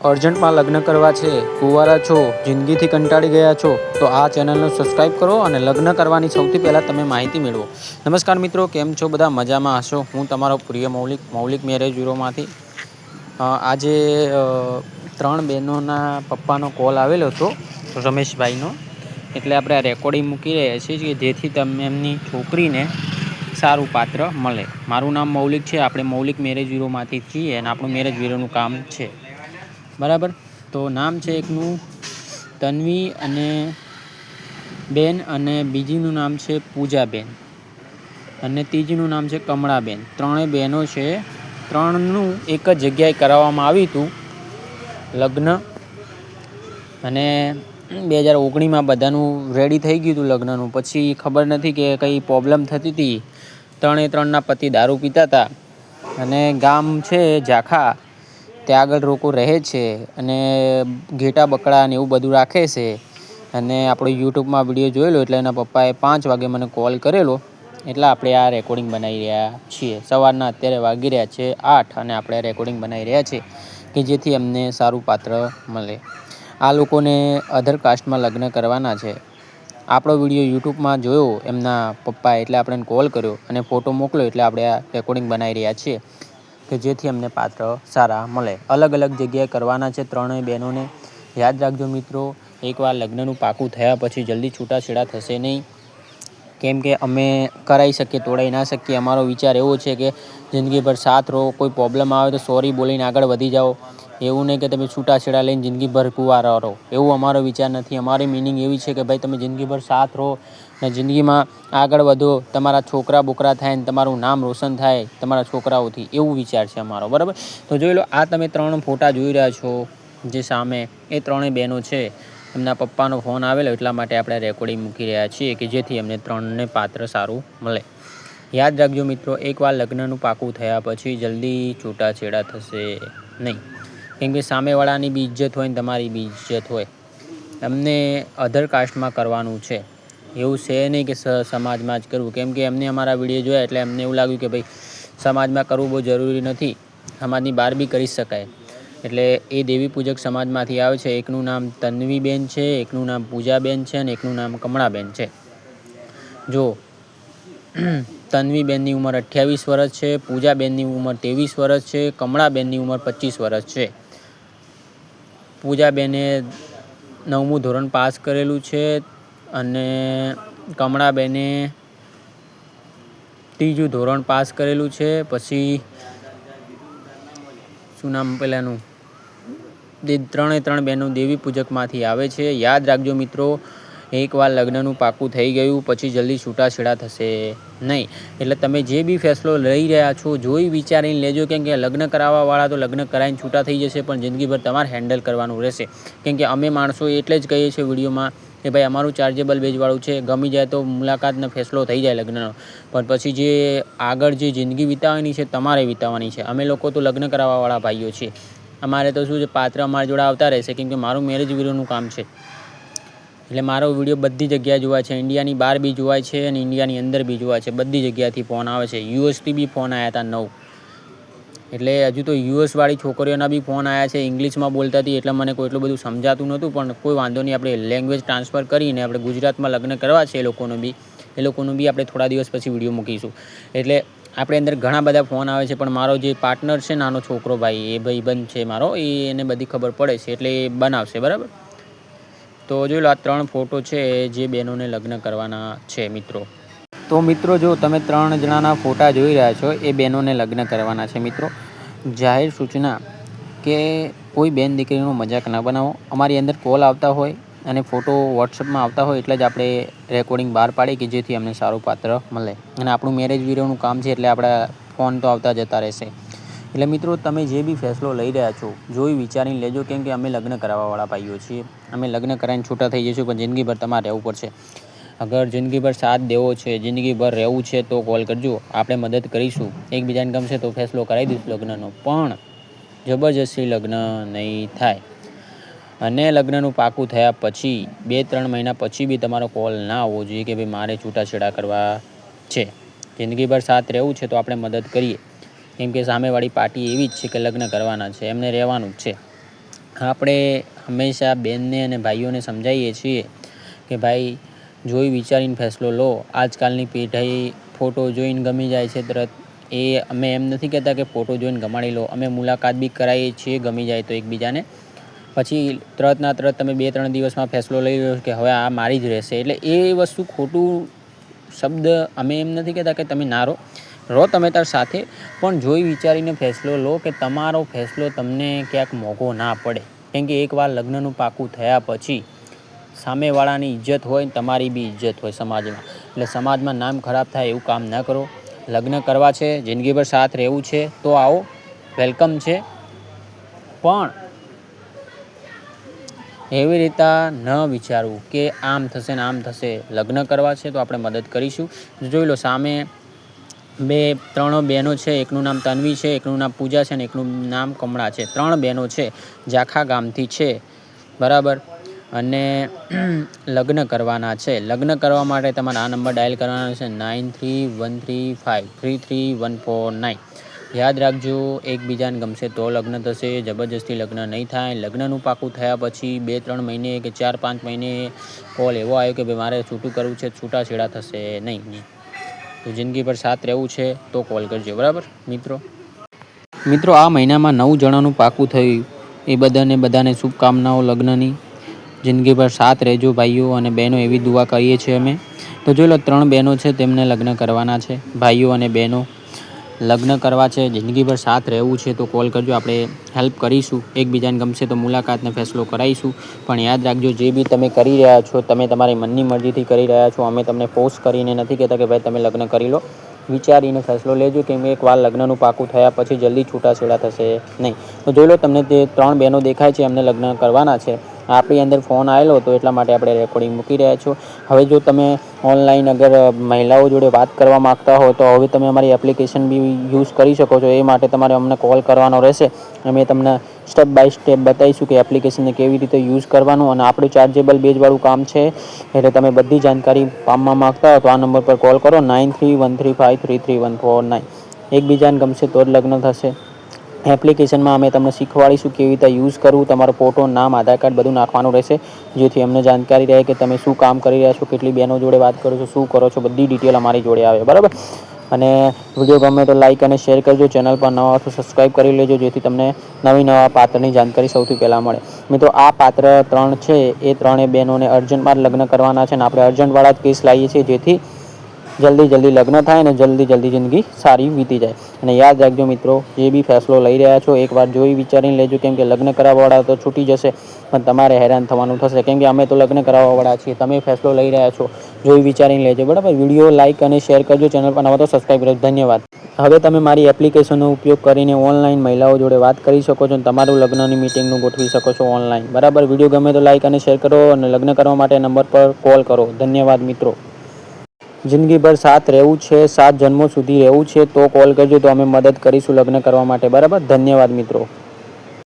અર્જન્ટમાં લગ્ન કરવા છે, કુંવારા છો, જિંદગીથી કંટાળી ગયા છો, તો આ ચેનલને સબસ્ક્રાઈબ કરો અને લગ્ન કરવાની સૌથી પહેલાં તમે માહિતી મેળવો. નમસ્કાર મિત્રો, કેમ છો? બધા મજામાં હશો. હું તમારો પ્રિય મૌલિક મેરેજ બ્યુરોમાંથી. આજે 3 બહેનોના પપ્પાનો કોલ આવેલો હતો, રમેશભાઈનો. એટલે આપણે આ રેકોર્ડિંગ મૂકી રહ્યા છીએ કે જેથી તમે એમની છોકરીને સારું પાત્ર મળે. મારું નામ મૌલિક છે. આપણે મૌલિક મેરેજ બ્યુરોમાંથી છીએ અને આપણું મેરેજ બ્યુરોનું કામ છે. બરાબર. તો નામ છે એકનું તન્વી અને બેન, અને બીજીનું નામ છે પૂજાબેન, અને ત્રીજીનું નામ છે કમળાબેન. 3 બહેનો છે. 3નું એક જ જગ્યાએ કરાવવામાં આવ્યું હતું લગ્ન, અને 2019માં બધાનું રેડી થઈ ગયું હતું લગ્નનું. પછી ખબર નથી કે કંઈ પ્રોબ્લેમ થતી હતી. 3ના પતિ દારૂ પીતા હતા, અને ગામ છે ઝાખા, ત્યાં આગળ લોકો રહે છે અને ઘેટા બકડા ને એવું બધું રાખે છે. અને આપણે યુટ્યુબમાં વિડીયો જોયેલો, એટલે એના પપ્પાએ 5 વાગે મને કોલ કરેલો. એટલે આપણે આ રેકોર્ડિંગ બનાવી રહ્યા છીએ. સવારના અત્યારે વાગી રહ્યા છે 8, અને આપણે રેકોર્ડિંગ બનાવી રહ્યા છીએ કે જેથી અમને સારું પાત્ર મળે. આ લોકોને અધર કાસ્ટમાં લગ્ન કરવાના છે. આપણો વિડીયો યુટ્યુબમાં જોયો એમના પપ્પાએ, એટલે આપણે કોલ કર્યો અને ફોટો મોકલ્યો. એટલે આપણે આ રેકોર્ડિંગ બનાવી રહ્યા છીએ કે જેથી અમને પાત્ર સારા મળે. અલગ અલગ જગ્યાએ કરવાના છે 3 બહેનોને. યાદ રાખજો મિત્રો, એકવાર લગ્નનું પાકું થયા પછી જલ્દી છૂટાછેડા થશે નહીં. કેમ કે અમે કરાવી શકીએ, તોડાવી ના શકીએ. અમારો વિચાર એવો છે કે જિંદગીભર સાથ રહો. કોઈ પ્રોબ્લેમ આવે તો સોરી બોલીને આગળ વધી જાઓ. એવું નહીં કે તમે છૂટાછેડા લઈને જિંદગીભર કુંવારા રહો. એવું અમારો વિચાર નથી. અમારી મિનિંગ એવી છે કે ભાઈ તમે જિંદગીભર સાથ રહો અને જિંદગીમાં આગળ વધો. તમારા છોકરા બોકરા થાય ને તમારું નામ રોશન થાય તમારા છોકરાઓથી, એવું વિચાર છે અમારો. બરાબર. તો જોઈ લો, આ તમે 3 ફોટા જોઈ રહ્યા છો જે સામે, એ 3 બહેનો છે. એમના પપ્પાનો ફોન આવેલો, એટલા માટે આપણે રેકોર્ડિંગ મૂકી રહ્યા છીએ કે જેથી અમને 3ને પાત્ર સારું મળે. યાદ રાખજો મિત્રો, એકવાર લગ્નનું પાકું થયા પછી જલ્દી છૂટાછેડા થશે નહીં. કેમ કે સામેવાળાની બી ઇજ્જત હોય ને તમારી બી ઇજ્જત હોય. એમને અધર કાસ્ટમાં કરવાનું છે. એવું છે નહીં કે સમાજમાં જ કરવું. કેમ કે એમને અમારા વિડીયો જોયા એટલે એમને એવું લાગ્યું કે ભાઈ સમાજમાં કરવું બહુ જરૂરી નથી, સમાજની બહાર બી કરી શકાય. એટલે એ દેવી પૂજક સમાજમાંથી આવે છે. એકનું નામ તન્વીબેન છે, એકનું નામ પૂજાબેન છે, અને એકનું નામ કમળાબેન છે. જો તન્વીબેનની ઉંમર 28 વર્ષ છે, પૂજાબેનની ઉંમર 23 વર્ષ છે, કમળાબેનની ઉંમર 25 વર્ષ છે. પૂજાબેને 9મું ધોરણ પાસ કરેલું છે, અને કમળાબેને 3જું ધોરણ પાસ કરેલું છે. પછી શું નામ પહેલાંનું, 3 બહેનો દેવી પૂજકમાંથી આવે છે. યાદ રાખજો મિત્રો, એકવાર લગ્નનું પાકું થઈ ગયું પછી જલ્દી છૂટાછેડા થશે નહીં. એટલે તમે જે બી ફેસલો લઈ રહ્યા છો જોઈ વિચારીને લેજો. કેમ કે લગ્ન કરાવવાવાળા તો લગ્ન કરાવીને છૂટા થઈ જશે, પણ જિંદગીભર તમારે હેન્ડલ કરવાનું રહેશે. કેમ કે અમે માણસો એટલે જ કહીએ છીએ વિડીયોમાં કે ભાઈ અમારું ચાર્જેબલ બેજવાળું છે. ગમી જાય તો મુલાકાતનો ફેસલો થઈ જાય લગ્નનો, પણ પછી જે આગળ જે જિંદગી વિતાવવાની છે તમારે વિતાવવાની છે. અમે લોકો તો લગ્ન કરાવવાવાળા ભાઈઓ છીએ. અમારે તો શું છે, પાત્ર અમારી જોડે આવતા રહેશે. કેમ કે મારું મેરેજ બ્યુરોનું કામ છે. એટલે મારો વિડીયો બધી જગ્યાએ જોવાય છે. ઇન્ડિયાની બહાર બી જોવાય છે અને ઇન્ડિયાની અંદર બી જોવાય છે. બધી જગ્યાએથી ફોન આવે છે. યુએસથી બી ફોન આવ્યા હતા 9. એટલે હજુ તો યુએસવાળી છોકરીઓના બી ફોન આવ્યા છે. ઇંગ્લિશમાં બોલતા હતી એટલે મને કોઈ એટલું બધું સમજાતું નહોતું, પણ કોઈ વાંધો નહીં. આપણે લેંગ્વેજ ટ્રાન્સફર કરીને આપણે ગુજરાતમાં લગ્ન કરવા છે એ લોકોનું બી આપણે થોડા દિવસ પછી વિડીયો મૂકીશું. એટલે આપણે અંદર ઘણા બધા ફોન આવે છે, પણ મારો જે પાર્ટનર છે, નાનો છોકરો ભાઈ, એ ભાઈબંધ છે મારો, એને બધી ખબર પડે છે એટલે એ બનાવશે. બરાબર. તો જોઈ લો, આ 3 ફોટો છે જે બહેનોને લગ્ન કરવાના છે મિત્રો. તો મિત્રો, જો તમે 3 જણાના ફોટા જોઈ રહ્યા છો, એ બહેનોને લગ્ન કરવાના છે મિત્રો. જાહેર સૂચના કે કોઈ બેન દીકરીનો મજાક ના બનાવો. અમારી અંદર કોલ આવતા હોય અને ફોટો વોટ્સઅપમાં આવતા હોય એટલે જ આપણે રેકોર્ડિંગ બહાર પાડીએ કે જેથી અમને સારું પાત્ર મળે. અને આપણું મેરેજ બ્યુરોનું કામ છે એટલે આપણા ફોન તો આવતા જતા રહેશે. એટલે મિત્રો, તમે જે બી ફેસલો લઈ રહ્યા છો જોઈ વિચારીને લેજો. કેમ કે અમે લગ્ન કરાવવાવાળા ભાઈઓ છીએ. અમે લગ્ન કરાવીને છૂટા થઈ જઈશું, પણ જિંદગીભર તમારે રહેવું પડશે. અગર જિંદગીભર સાથ દેવો છે, જિંદગીભર રહેવું છે, તો કોલ કરજો. આપણે મદદ કરીશું. એકબીજાને ગમશે તો ફેસલો કરાવી દઈશું લગ્નનો, પણ જબરજસ્તી લગ્ન નહીં થાય. અને લગ્નનું પાકું થયા પછી 2-3 મહિના પછી બી તમારો કોલ ના આવવો જોઈએ કે ભાઈ મારે છૂટાછેડા કરવા છે. જિંદગીભર સાથ રહેવું છે તો આપણે મદદ કરીએ. કેમ કે સામેવાળી પાર્ટી એવી જ છે કે લગ્ન કરવાના છે, એમને રહેવાનું જ છે. આપણે હંમેશા બહેનને અને ભાઈઓને સમજાવીએ છીએ કે ભાઈ જોઈ વિચારીને ફેસલો લો. આજકાલની પેઢી ફોટો જોઈને ગમી જાય છે તરત. એ અમે એમ નથી કહેતા કે ફોટો જોઈને ગમાડી લો. અમે મુલાકાત બી કરાવીએ છીએ ગમી જાય તો એકબીજાને. પછી તરતના તરત તમે 2-3 દિવસમાં ફેસલો લઈ લો કે હવે આ મારી જ રહેશે. એટલે એ વસ્તુ ખોટું શબ્દ. અમે એમ નથી કહેતા કે તમે ના રહો તમે તાર સાથે, પણ જોઈ વિચારીને ફેસલો લો કે તમારો ફેસલો તમને ક્યાંક મોંઘો ના પડે. કેમ કે એકવાર લગ્નનું પાકું થયા પછી સામેવાળાની ઇજ્જત હોય, તમારી બી ઇજ્જત હોય સમાજમાં. એટલે સમાજમાં નામ ખરાબ થાય એવું કામ ના કરો. લગ્ન કરવા છે, જિંદગીભર સાથ રહેવું છે તો આવો, વેલકમ છે. પણ એવી રીતે ન વિચારવું કે આમ થશે ને આમ થશે. લગ્ન કરવા છે તો આપણે મદદ કરીશું. જોઈ લો સામે 3 બહેનો છે. એકનું નામ તન્વી છે, એકનું નામ પૂજા છે અને એકનું નામ કમળા છે. 3 બહેનો છે, ઝાખા ગામથી છે, બરાબર. અને લગ્ન કરવાના છે. લગ્ન કરવા માટે તમારે આ નંબર ડાયલ કરવાનો છે 9313533149. યાદ રાખજો, એકબીજાને ગમશે તો લગ્ન થશે, જબરજસ્તી લગ્ન નહીં થાય. લગ્નનું પાકું થયા પછી 2-3 મહિને કે 4-5 મહિને કોલ એવો આવ્યો કે ભાઈ મારે છૂટું કરવું છે, છૂટાછેડા થશે નહીં. તો જિંદગીભર સાથ રહેવું છે તો કોલ કરજો, બરાબર મિત્રો. આ મહિનામાં 9 જણાનું પાકું થયું. એ બધાને શુભકામનાઓ લગ્નની. જિંદગીભર સાથ રહેજો ભાઈઓ અને બહેનો, એવી દુઆ કરીએ છીએ અમે. તો જોઈ લો 3 બહેનો છે, તેમને લગ્ન કરવાના છે. ભાઈઓ અને બહેનો લગ્ન કરવા છે, જિંદગીભર સાથ રહેવું છે તો કોલ કરજો. આપણે હેલ્પ કરીશું. એકબીજાને ગમશે તો મુલાકાતને ફેસલો કરાવીશું. પણ યાદ રાખજો, જે બી તમે કરી રહ્યા છો, તમે તમારી મનની મરજીથી કરી રહ્યા છો. અમે તમને ફોર્સ કરીને નથી કહેતા કે ભાઈ તમે લગ્ન કરી લો. વિચારીને ફેસલો લેજો. કેમ કે એકવાર લગ્નનું પાકું થયા પછી જલ્દી છૂટાછેડા થશે નહીં. તો જોઈ લો, તમને જે 3 બહેનો દેખાય છે એમને લગ્ન કરવાના છે. આપણી અંદર ફોન આવેલો હતો એટલા માટે આપણે રેકોર્ડિંગ મૂકી રહ્યા છો. હવે જો તમે ઓનલાઈન અગર મહિલાઓ જોડે વાત કરવા માગતા હો તો હવે તમે અમારી એપ્લિકેશન બી યુઝ કરી શકો છો. એ માટે તમારે અમને કોલ કરવાનો રહેશે. અમે તમને સ્ટેપ બાય સ્ટેપ બતાવીશું કે એપ્લિકેશનને કેવી રીતે યુઝ કરવાનું. અને આપણું ચાર્જેબલ બેઝવાળું કામ છે. એટલે તમે બધી જાણકારી પામવા માગતા હો તો આ નંબર પર કોલ કરો 9313533149. એકબીજાને ગમશે તો જ લગ્ન થશે. એપ્લિકેશનમાં અમે તમને શીખવાડીશું કેવી રીતે યુઝ કરવું. તમારો ફોટો, નામ, આધાર કાર્ડ બધું નાખવાનું રહેશે, જેથી અમને જાણકારી રહે કે તમે શું કામ કરી રહ્યા છો, કેટલી બહેનો જોડે વાત કરો છો, શું કરો છો. બધી ડિટેલ અમારી જોડે આવે, બરાબર. અને વિડીયો ગમે તો લાઇક અને શેર કરજો. ચેનલ પર નવા તો સબસ્ક્રાઈબ કરી લેજો, જેથી તમને નવા પાત્રની જાણકારી સૌથી પહેલાં મળે. મિત્રો, આ પાત્ર 3 છે એ 3 બહેનોને અર્જન્ટમાં લગ્ન કરવાના છે. અને આપણે અર્જન્ટવાળા જ કેસ લાવીએ છીએ, જેથી જલ્દી લગ્ન થાય અને જલ્દી જિંદગી સારી વીતી જાય. અને યાદ રાખજો મિત્રો, જે બી ફેસલો લઈ રહ્યા છો એકવાર જોઈ વિચારીને લેજો. કેમ કે લગ્ન કરાવવાવાળા તો છૂટી જશે, પણ તમારે હેરાન થવાનું થશે. કેમ કે અમે તો લગ્ન કરાવવાવાળા છીએ. તમે ફેસલો લઈ રહ્યા છો, જોઈ વિચારીને લેજો, બરાબર. વિડીયો લાઇક અને શેર કરજો. ચેનલ પર નવા તો સબસ્ક્રાઈબ કરજો. ધન્યવાદ. હવે તમે મારી એપ્લિકેશનનો ઉપયોગ કરીને ઓનલાઈન મહિલાઓ જોડે વાત કરી શકો છો અને તમારું લગ્નની મિટિંગનું ગોઠવી શકો છો ઓનલાઈન, બરાબર. વિડીયો ગમે તો લાઇક અને શેર કરો અને લગ્ન કરવા માટે નંબર પર કોલ કરો. ધન્યવાદ મિત્રો. જિંદગીભર સાથ રહેવું છે, 7 જન્મો સુધી રહેવું છે તો કોલ કરજો. તો અમે મદદ કરીશું લગ્ન કરવા માટે, બરાબર. ધન્યવાદ મિત્રો.